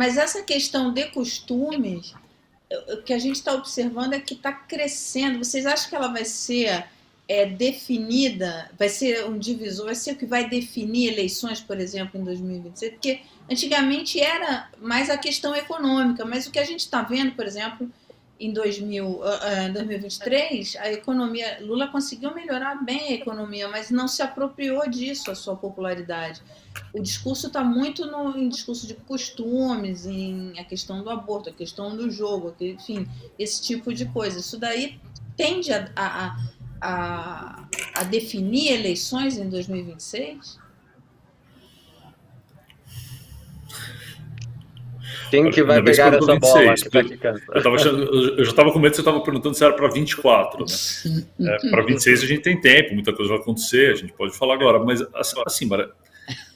Mas essa questão de costumes, o que a gente está observando é que está crescendo. Vocês acham que ela vai ser definida, vai ser um divisor, vai ser o que vai definir eleições, por exemplo, em 2026? Porque antigamente era mais a questão econômica, mas o que a gente está vendo, por exemplo, em 2023, a economia, Lula conseguiu melhorar bem a economia, mas não se apropriou disso, a sua popularidade. O discurso está muito em discurso de costumes, em a questão do aborto, a questão do jogo, enfim, esse tipo de coisa. Isso daí tende a definir eleições em 2026? Quem que vai pegar essa bola que tá quicando? Eu já estava com medo que você estava perguntando se era para 24, né? Para 26 a gente tem tempo, muita coisa vai acontecer, a gente pode falar agora, mas assim, Mara,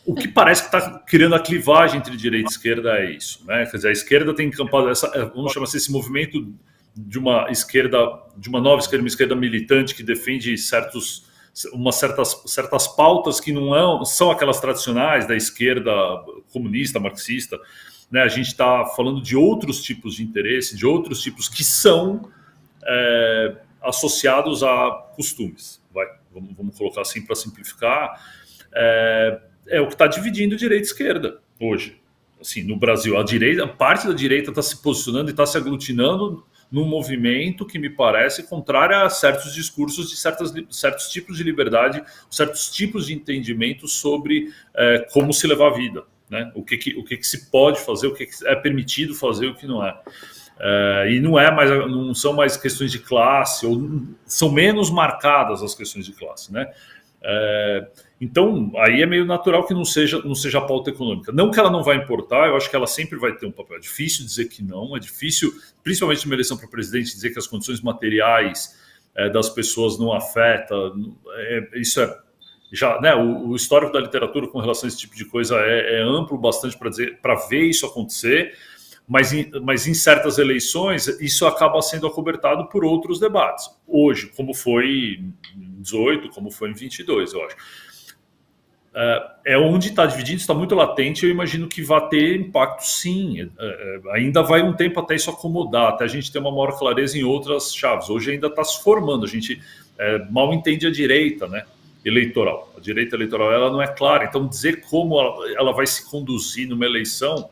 o que parece que está criando a clivagem entre direita e esquerda é isso, né? Quer dizer, a esquerda tem encampado vamos chamar assim, esse movimento de uma esquerda, de uma nova esquerda, uma esquerda militante que defende certas pautas que não são aquelas tradicionais da esquerda comunista, marxista, né? A gente está falando de outros tipos de interesse, de outros tipos que são associados a costumes. Vamos colocar assim para simplificar. É o que está dividindo direita e esquerda hoje. Assim, no Brasil, a parte da direita está se posicionando e está se aglutinando num movimento que me parece contrário a certos discursos de certos tipos de liberdade, certos tipos de entendimento sobre como se levar a vida, né? O que se pode fazer, o que é permitido fazer, o que não é. E não são mais questões de classe, ou são menos marcadas as questões de classe, né? Então, aí é meio natural que não seja a pauta econômica. Não que ela não vai importar, eu acho que ela sempre vai ter um papel. É difícil dizer que não, é difícil, principalmente numa eleição para presidente, dizer que as condições materiais das pessoas não afetam. Isso já, né, o histórico da literatura com relação a esse tipo de coisa é amplo bastante para ver isso acontecer. Mas em certas eleições, isso acaba sendo acobertado por outros debates. Hoje, como foi em 18, como foi em 22, eu acho. Onde está dividido, está muito latente, eu imagino que vai ter impacto sim. Ainda vai um tempo até isso acomodar, até a gente ter uma maior clareza em outras chaves. Hoje ainda está se formando, a gente mal entende a direita, né, eleitoral. A direita eleitoral ela não é clara, então dizer como ela vai se conduzir numa eleição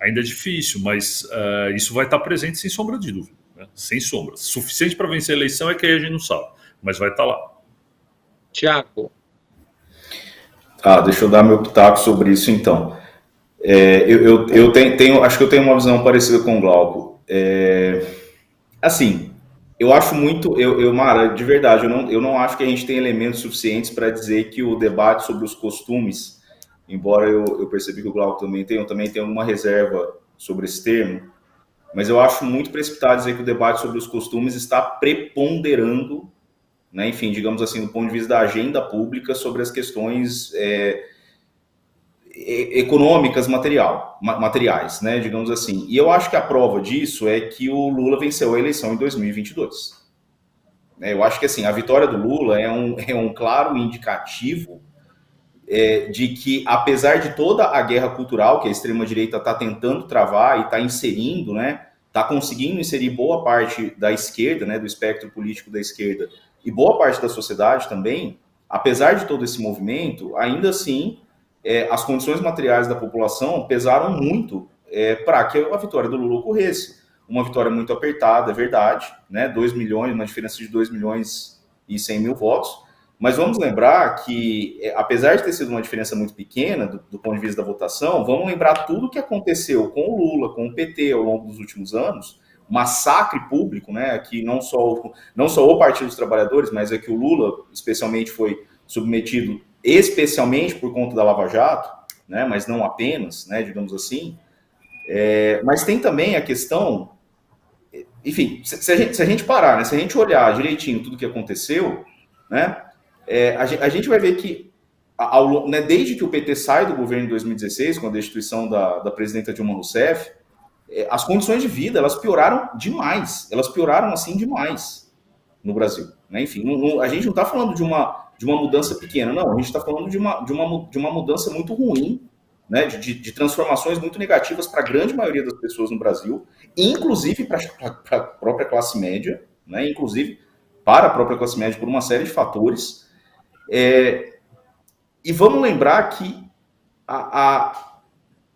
ainda é difícil, mas isso vai estar presente sem sombra de dúvida, né? Sem sombra. Suficiente para vencer a eleição é que aí a gente não sabe, mas vai estar lá. Tiago. Deixa eu dar meu pitaco sobre isso, então. Acho que eu tenho uma visão parecida com o Glauco. Assim, eu acho muito... Mara, de verdade, eu não acho que a gente tem elementos suficientes para dizer que o debate sobre os costumes, embora eu percebi que o Glauco também tem alguma reserva sobre esse termo, mas eu acho muito precipitado dizer que o debate sobre os costumes está preponderando, né, enfim, digamos assim, do ponto de vista da agenda pública sobre as questões econômicas materiais, né, digamos assim. E eu acho que a prova disso é que o Lula venceu a eleição em 2022. Eu acho que assim, a vitória do Lula é um claro indicativo de que, apesar de toda a guerra cultural que a extrema-direita está tentando travar e está inserindo, né, está conseguindo inserir boa parte da esquerda, né, do espectro político da esquerda, e boa parte da sociedade também, apesar de todo esse movimento, ainda assim, as condições materiais da população pesaram muito para que a vitória do Lula ocorresse. Uma vitória muito apertada, é verdade, né, 2 milhões, uma diferença de 2 milhões e 100 mil votos, mas vamos lembrar que, apesar de ter sido uma diferença muito pequena do ponto de vista da votação, vamos lembrar tudo o que aconteceu com o Lula, com o PT ao longo dos últimos anos, massacre público, né, que não só o Partido dos Trabalhadores, mas é que o Lula, especialmente, foi submetido, especialmente por conta da Lava Jato, né, mas não apenas, né, digamos assim. Mas tem também a questão, enfim, se a gente parar, né, se a gente olhar direitinho tudo o que aconteceu, né, a gente vai ver que, né, desde que o PT sai do governo em 2016, com a destituição da presidenta Dilma Rousseff, as condições de vida, elas pioraram demais. Elas pioraram, assim, demais no Brasil, né? Enfim, a gente não está falando de uma mudança pequena, não. A gente está falando de uma mudança muito ruim, né, de transformações muito negativas para a grande maioria das pessoas no Brasil, inclusive para a própria classe média, né, inclusive para a própria classe média por uma série de fatores. E vamos lembrar que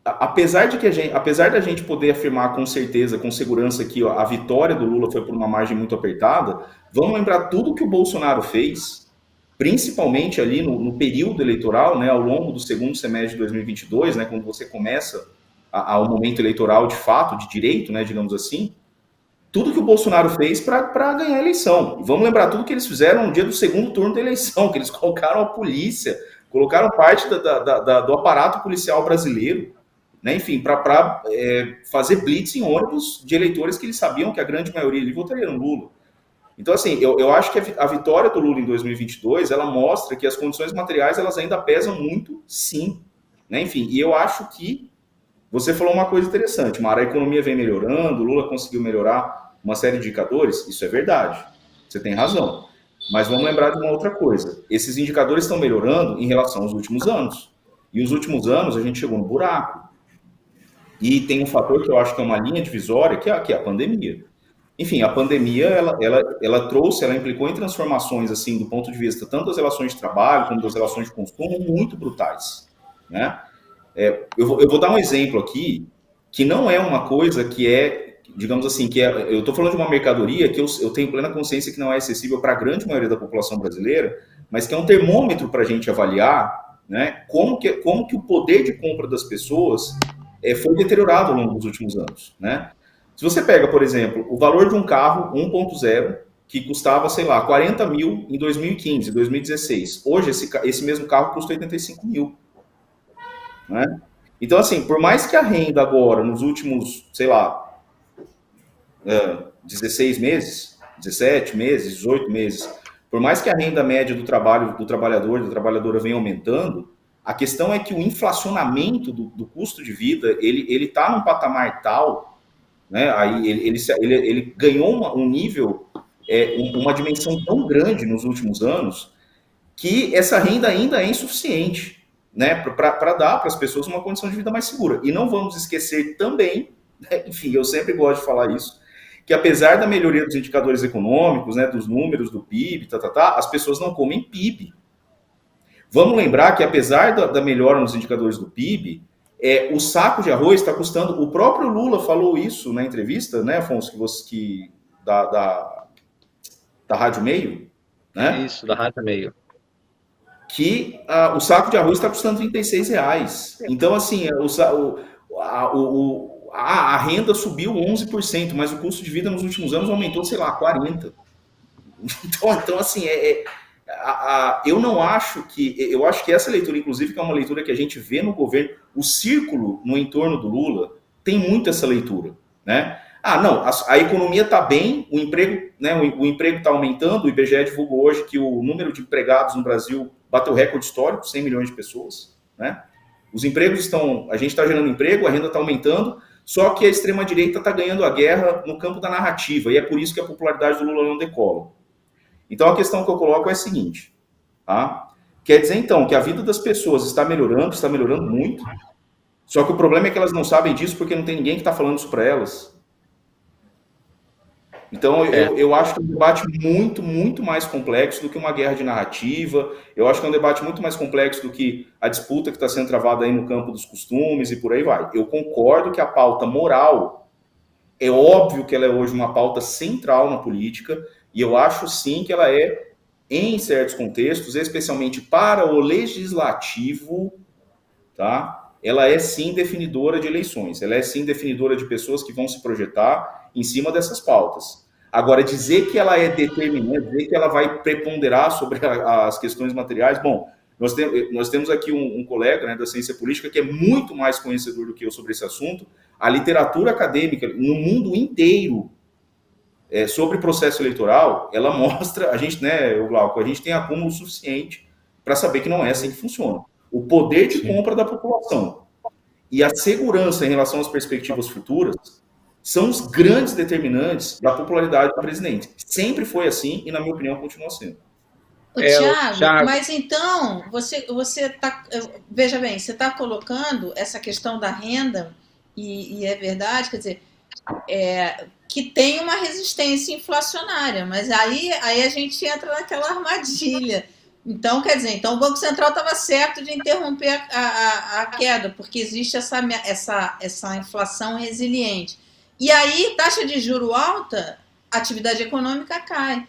apesar da gente poder afirmar com certeza, com segurança, que a vitória do Lula foi por uma margem muito apertada, vamos lembrar tudo que o Bolsonaro fez, principalmente ali no período eleitoral, né, ao longo do segundo semestre de 2022, né, quando você começa ao momento eleitoral de fato, de direito, né, digamos assim, tudo que o Bolsonaro fez para ganhar a eleição. E vamos lembrar tudo que eles fizeram no dia do segundo turno da eleição, que eles colocaram a polícia, colocaram parte do aparato policial brasileiro, né, enfim, para fazer blitz em ônibus de eleitores que eles sabiam que a grande maioria ali votaria no Lula. Então, assim, eu acho que a vitória do Lula em 2022, ela mostra que as condições materiais, elas ainda pesam muito, sim. Né? Enfim, e eu acho que você falou uma coisa interessante, Mara, a economia vem melhorando, o Lula conseguiu melhorar uma série de indicadores, isso é verdade, você tem razão. Mas vamos lembrar de uma outra coisa, esses indicadores estão melhorando em relação aos últimos anos. E os últimos anos a gente chegou no buraco. E tem um fator que eu acho que é uma linha divisória, que é a pandemia. Enfim, a pandemia, ela implicou em transformações, assim, do ponto de vista tanto das relações de trabalho, como das relações de consumo, muito brutais, né? Eu vou dar um exemplo aqui, que não é uma coisa que digamos assim, eu estou falando de uma mercadoria que eu tenho plena consciência que não é acessível para a grande maioria da população brasileira, mas que é um termômetro para a gente avaliar, né, como que o poder de compra das pessoas foi deteriorado ao longo dos últimos anos, né? Se você pega, por exemplo, o valor de um carro 1.0, que custava, sei lá, 40 mil em 2015, 2016. Hoje, esse mesmo carro custa 85 mil. Né? Então, assim, por mais que a renda agora, nos últimos, sei lá, 16 meses, 17 meses, 18 meses, por mais que a renda média do trabalhador, da trabalhadora venha aumentando, a questão é que o inflacionamento do custo de vida, ele está num patamar tal, né, aí ele ganhou um nível, uma dimensão tão grande nos últimos anos, que essa renda ainda é insuficiente, né, para dar para as pessoas uma condição de vida mais segura. E não vamos esquecer também, né, enfim, eu sempre gosto de falar isso, que apesar da melhoria dos indicadores econômicos, né, dos números do PIB, as pessoas não comem PIB. Vamos lembrar que apesar da melhora nos indicadores do PIB, o saco de arroz está custando, o próprio Lula falou isso na entrevista, né, Afonso, da Rádio Meio, né? Isso, da Rádio Meio. Que o saco de arroz está custando R$36. Então, assim, a renda subiu 11%, mas o custo de vida nos últimos anos aumentou, sei lá, 40%. Então assim, eu acho que essa leitura, inclusive, que é uma leitura que a gente vê no governo, o círculo no entorno do Lula tem muito essa leitura, né? Não, a economia está bem, o emprego está aumentando, o IBGE divulgou hoje que o número de empregados no Brasil bateu recorde histórico, 100 milhões de pessoas, né? Os empregos a gente está gerando emprego, a renda está aumentando, só que a extrema-direita está ganhando a guerra no campo da narrativa, e é por isso que a popularidade do Lula não decola. Então, a questão que eu coloco é a seguinte, tá? Quer dizer, então, que a vida das pessoas está melhorando muito, só que o problema é que elas não sabem disso porque não tem ninguém que está falando isso para elas. Então, eu acho que é um debate muito, muito mais complexo do que uma guerra de narrativa. Eu acho que é um debate muito mais complexo do que a disputa que está sendo travada aí no campo dos costumes e por aí vai. Eu concordo que a pauta moral, é óbvio que ela é hoje uma pauta central na política, e eu acho sim que ela é, em certos contextos, especialmente para o legislativo, tá? Ela é sim definidora de eleições, ela é sim definidora de pessoas que vão se projetar em cima dessas pautas. Agora, dizer que ela é determinante, dizer que ela vai preponderar sobre as questões materiais, bom, nós temos aqui um colega, né, da ciência política que é muito mais conhecedor do que eu sobre esse assunto. A literatura acadêmica no mundo inteiro sobre processo eleitoral, ela mostra, a gente, né, Glauco, a gente tem acúmulo suficiente para saber que não é assim que funciona. O poder de compra da população e a segurança em relação às perspectivas futuras são os grandes determinantes da popularidade do presidente. Sempre foi assim e, na minha opinião, continua sendo. Tiago, mas então, você tá, veja bem, você está colocando essa questão da renda, e é verdade, quer dizer, que tem uma resistência inflacionária, mas aí a gente entra naquela armadilha. Então, quer dizer, então o Banco Central estava certo de interromper a queda, porque existe essa inflação resiliente. E aí, taxa de juro alta, atividade econômica cai.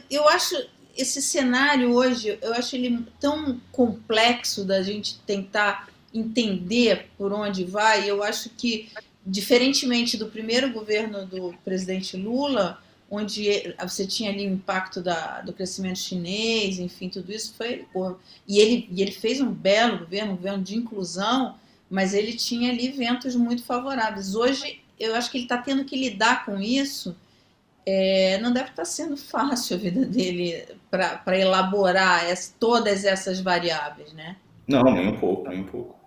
Eu acho esse cenário hoje, eu acho ele tão complexo da gente tentar entender por onde vai. Eu acho que, diferentemente do primeiro governo do presidente Lula, onde você tinha ali o impacto do crescimento chinês, enfim, tudo isso foi... E ele fez um belo governo, um governo de inclusão, mas ele tinha ali ventos muito favoráveis. Hoje, eu acho que ele está tendo que lidar com isso. Não deve estar sendo fácil a vida dele para elaborar todas essas variáveis, né? Não, nem um pouco, nem um pouco.